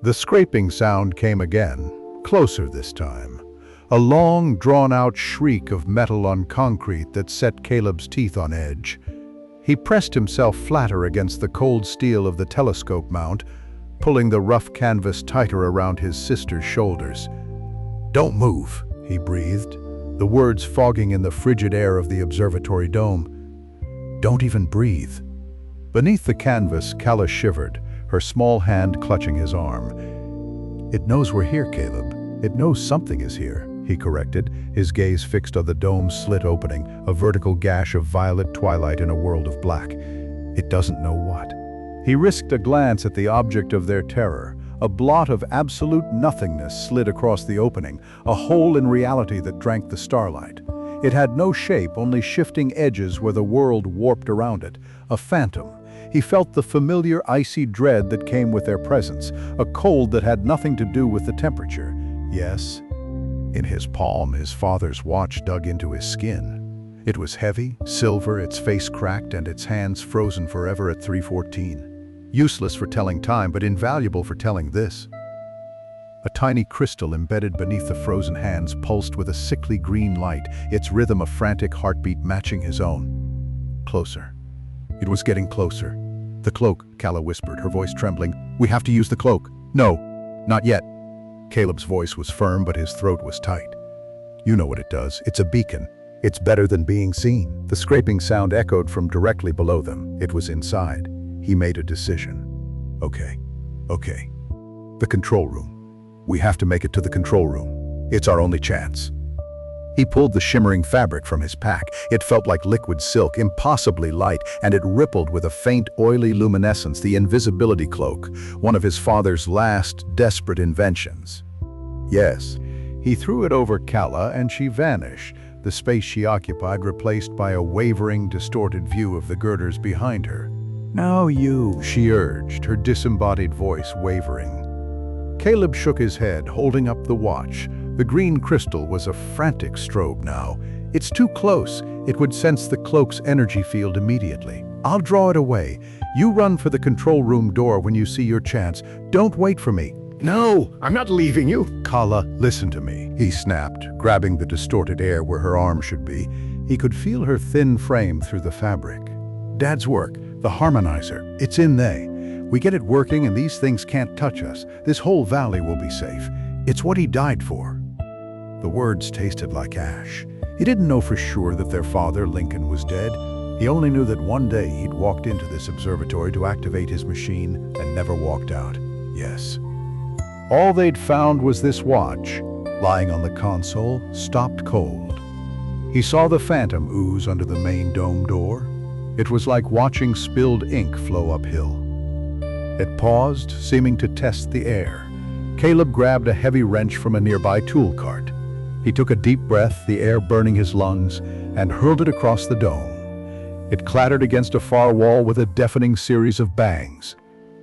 The scraping sound came again, closer this time. A long, drawn-out shriek of metal on concrete that set Caleb's teeth on edge. He pressed himself flatter against the cold steel of the telescope mount, pulling the rough canvas tighter around his sister's shoulders. "Don't move," he breathed, the words fogging in the frigid air of the observatory dome. "Don't even breathe." Beneath the canvas, Calla shivered, her small hand clutching his arm. "It knows we're here, Caleb. It knows something is here," he corrected, his gaze fixed on the dome's slit opening, a vertical gash of violet twilight in a world of black. It doesn't know what. He risked a glance at the object of their terror. A blot of absolute nothingness slid across the opening, a hole in reality that drank the starlight. It had no shape, only shifting edges where the world warped around it. A phantom. He felt the familiar icy dread that came with their presence, a cold that had nothing to do with the temperature. Yes, in his palm, his father's watch dug into his skin. It was heavy, silver, its face cracked, and its hands frozen forever at 3:14. Useless for telling time, but invaluable for telling this. A tiny crystal embedded beneath the frozen hands pulsed with a sickly green light, its rhythm a frantic heartbeat matching his own. Closer. It was getting closer. "The cloak," Calla whispered, her voice trembling. "We have to use the cloak." "No, not yet." Caleb's voice was firm, but his throat was tight. "You know what it does. It's a beacon. It's better than being seen." The scraping sound echoed from directly below them. It was inside. He made a decision. Okay. The control room. We have to make it to the control room. It's our only chance." He pulled the shimmering fabric from his pack. It felt like liquid silk, impossibly light, and it rippled with a faint, oily luminescence, the invisibility cloak, one of his father's last, desperate inventions. Yes, he threw it over Calla, and she vanished, the space she occupied replaced by a wavering, distorted view of the girders behind her. "Now you," she urged, her disembodied voice wavering. Caleb shook his head, holding up the watch. The green crystal was a frantic strobe now. "It's too close. It would sense the cloak's energy field immediately. I'll draw it away. You run for the control room door when you see your chance. Don't wait for me." "No, I'm not leaving you." "Calla, listen to me," he snapped, grabbing the distorted air where her arm should be. He could feel her thin frame through the fabric. "Dad's work, the harmonizer, it's in they. We get it working and these things can't touch us. This whole valley will be safe. It's what he died for." The words tasted like ash. He didn't know for sure that their father, Lincoln, was dead. He only knew that one day he'd walked into this observatory to activate his machine and never walked out. Yes. All they'd found was this watch, lying on the console, stopped cold. He saw the phantom ooze under the main dome door. It was like watching spilled ink flow uphill. It paused, seeming to test the air. Caleb grabbed a heavy wrench from a nearby tool cart. He took a deep breath, the air burning his lungs, and hurled it across the dome. It clattered against a far wall with a deafening series of bangs.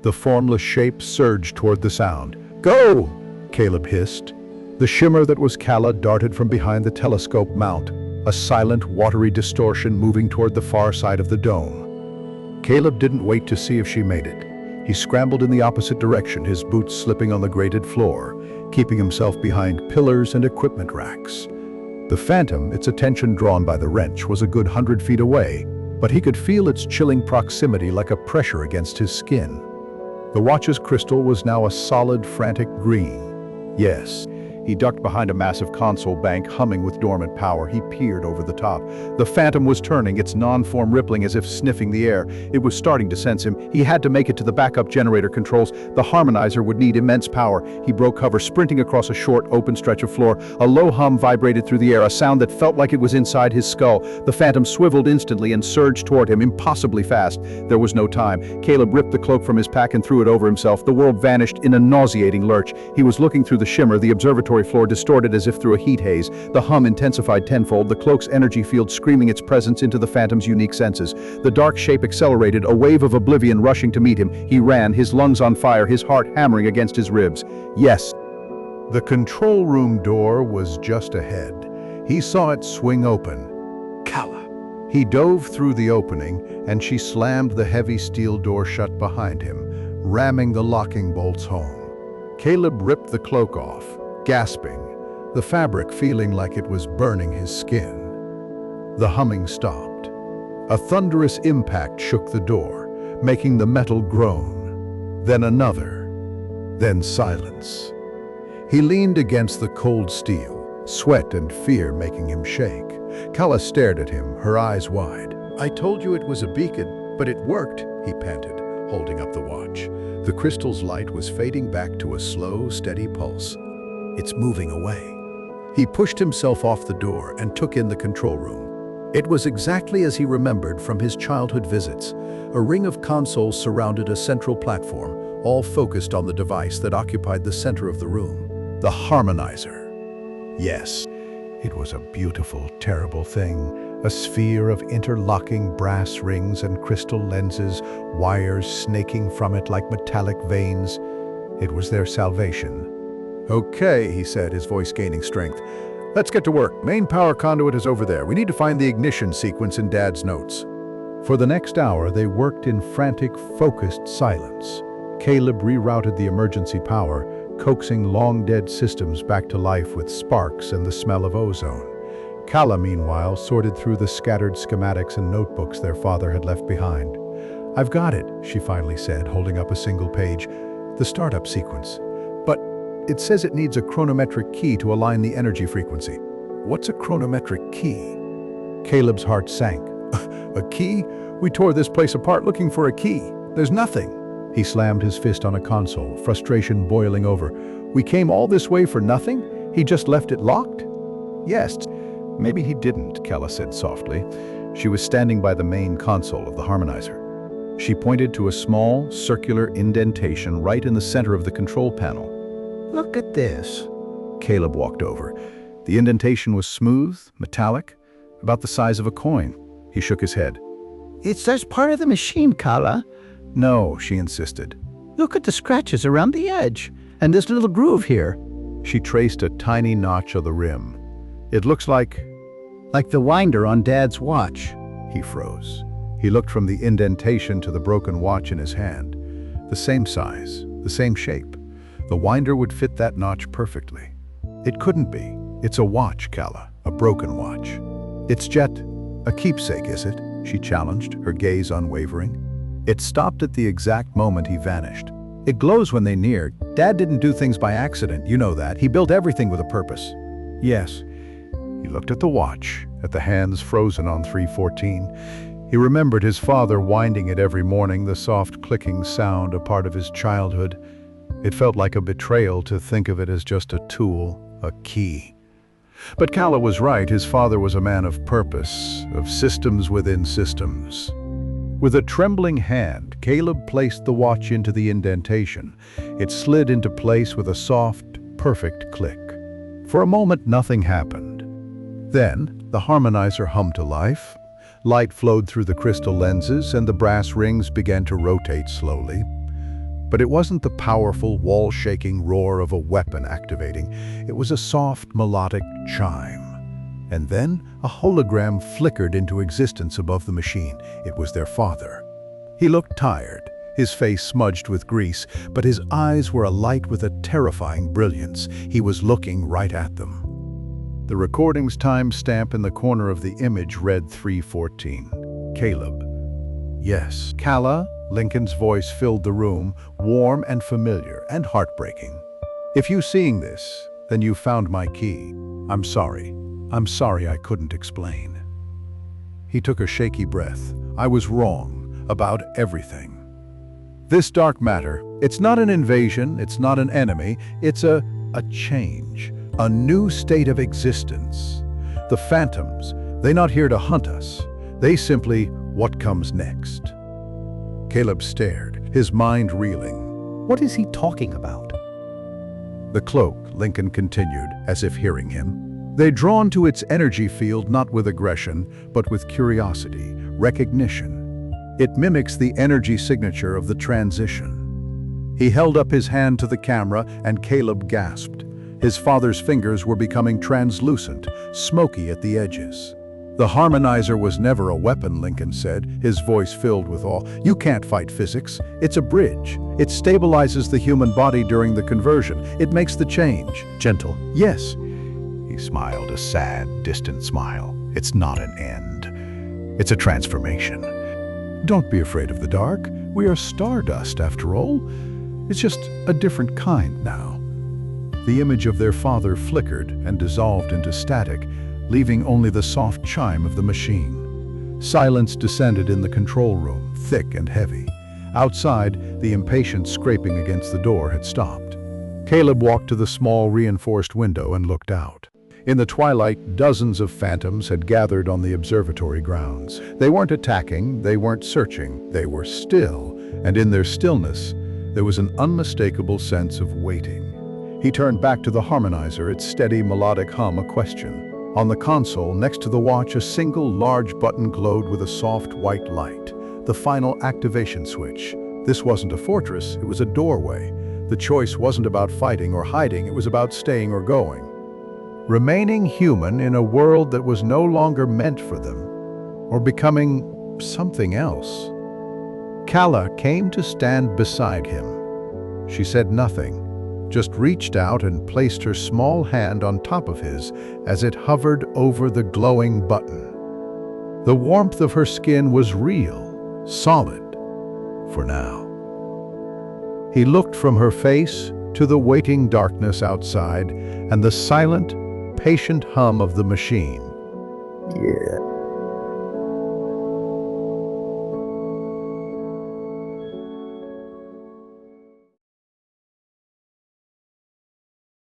The formless shape surged toward the sound. "Go!" Caleb hissed. The shimmer that was Calla darted from behind the telescope mount, a silent, watery distortion moving toward the far side of the dome. Caleb didn't wait to see if she made it. He scrambled in the opposite direction, his boots slipping on the grated floor, keeping himself behind pillars and equipment racks. The phantom, its attention drawn by the wrench, was a good 100 feet away, but he could feel its chilling proximity like a pressure against his skin. The watch's crystal was now a solid, frantic green. Yes. He ducked behind a massive console bank, humming with dormant power. He peered over the top. The phantom was turning, its non-form rippling as if sniffing the air. It was starting to sense him. He had to make it to the backup generator controls. The harmonizer would need immense power. He broke cover, sprinting across a short, open stretch of floor. A low hum vibrated through the air, a sound that felt like it was inside his skull. The phantom swiveled instantly and surged toward him, impossibly fast. There was no time. Caleb ripped the cloak from his pack and threw it over himself. The world vanished in a nauseating lurch. He was looking through the shimmer, the observatory floor distorted as if through a heat haze. The hum intensified tenfold, the cloak's energy field screaming its presence into the phantom's unique senses. The dark shape accelerated, a wave of oblivion rushing to meet him. He ran, his lungs on fire, his heart hammering against his ribs. Yes. The control room door was just ahead. He saw it swing open. Calla. He dove through the opening, and she slammed the heavy steel door shut behind him, ramming the locking bolts home. Caleb ripped the cloak off, gasping, the fabric feeling like it was burning his skin. The humming stopped. A thunderous impact shook the door, making the metal groan. Then another. Then silence. He leaned against the cold steel, sweat and fear making him shake. Kala stared at him, her eyes wide. "I told you it was a beacon, but it worked," he panted, holding up the watch. The crystal's light was fading back to a slow, steady pulse. "It's moving away." He pushed himself off the door and took in the control room. It was exactly as he remembered from his childhood visits. A ring of consoles surrounded a central platform, all focused on the device that occupied the center of the room. The harmonizer. Yes, it was a beautiful, terrible thing. A sphere of interlocking brass rings and crystal lenses, wires snaking from it like metallic veins. It was their salvation. "Okay," he said, his voice gaining strength. "Let's get to work. Main power conduit is over there. We need to find the ignition sequence in Dad's notes." For the next hour, they worked in frantic, focused silence. Caleb rerouted the emergency power, coaxing long-dead systems back to life with sparks and the smell of ozone. Kala, meanwhile, sorted through the scattered schematics and notebooks their father had left behind. "I've got it," she finally said, holding up a single page. "The startup sequence. But it says it needs a chronometric key to align the energy frequency." "What's a chronometric key?" Caleb's heart sank. "A key? We tore this place apart looking for a key. There's nothing." He slammed his fist on a console, frustration boiling over. "We came all this way for nothing? He just left it locked?" "Yes, maybe he didn't," Kala said softly. She was standing by the main console of the harmonizer. She pointed to a small, circular indentation right in the center of the control panel. "Look at this." Caleb walked over. The indentation was smooth, metallic, about the size of a coin. He shook his head. "It says part of the machine, Kala." "No," she insisted. "Look at the scratches around the edge, and this little groove here." She traced a tiny notch of the rim. "It looks like the winder on Dad's watch." He froze. He looked from the indentation to the broken watch in his hand. The same size, the same shape. The winder would fit that notch perfectly. "It couldn't be. It's a watch, Kala, a broken watch." "It's just a keepsake, is it?" she challenged, her gaze unwavering. It stopped at the exact moment he vanished. "It glows when they near. Dad didn't do things by accident, you know that. He built everything with a purpose." "Yes." He looked at the watch, at the hands frozen on 3:14. He remembered his father winding it every morning, the soft clicking sound, a part of his childhood. It felt like a betrayal to think of it as just a tool, a key. But Kala was right. His father was a man of purpose, of systems within systems. With a trembling hand, Caleb placed the watch into the indentation. It slid into place with a soft, perfect click. For a moment, nothing happened. Then, the harmonizer hummed to life. Light flowed through the crystal lenses, and the brass rings began to rotate slowly. But it wasn't the powerful, wall-shaking roar of a weapon activating. It was a soft, melodic chime. And then a hologram flickered into existence above the machine. It was their father. He looked tired, his face smudged with grease, but his eyes were alight with a terrifying brilliance. He was looking right at them. The recording's timestamp in the corner of the image read 3:14. Caleb. "Yes." "Kala?" Lincoln's voice filled the room, warm and familiar and heartbreaking. "If you seeing this, then you found my key. I'm sorry. I'm sorry I couldn't explain." He took a shaky breath. "I was wrong about everything. This dark matter, it's not an invasion, it's not an enemy, it's a change, a new state of existence. The phantoms, they're not here to hunt us. They simply, what comes next?" Caleb stared, his mind reeling. What is he talking about? "The cloak," Lincoln continued, as if hearing him. "They're drawn to its energy field not with aggression, but with curiosity, recognition. It mimics the energy signature of the transition." He held up his hand to the camera, and Caleb gasped. His father's fingers were becoming translucent, smoky at the edges. The harmonizer was never a weapon, Lincoln said, his voice filled with awe. You can't fight physics. It's a bridge. It stabilizes the human body during the conversion. It makes the change. Gentle. Yes. He smiled, a sad, distant smile. It's not an end. It's a transformation. Don't be afraid of the dark. We are stardust, after all. It's just a different kind now. The image of their father flickered and dissolved into static, leaving only the soft chime of the machine. Silence descended in the control room, thick and heavy. Outside, the impatient scraping against the door had stopped. Caleb walked to the small reinforced window and looked out. In the twilight, dozens of phantoms had gathered on the observatory grounds. They weren't attacking, they weren't searching, they were still, and in their stillness, there was an unmistakable sense of waiting. He turned back to the harmonizer, its steady melodic hum a question. On the console, next to the watch, a single large button glowed with a soft white light. The final activation switch. This wasn't a fortress, it was a doorway. The choice wasn't about fighting or hiding, it was about staying or going. Remaining human in a world that was no longer meant for them, or becoming something else. Kala came to stand beside him. She said nothing, just reached out and placed her small hand on top of his as it hovered over the glowing button. The warmth of her skin was real, solid, for now. He looked from her face to the waiting darkness outside and the silent, patient hum of the machine. Yeah.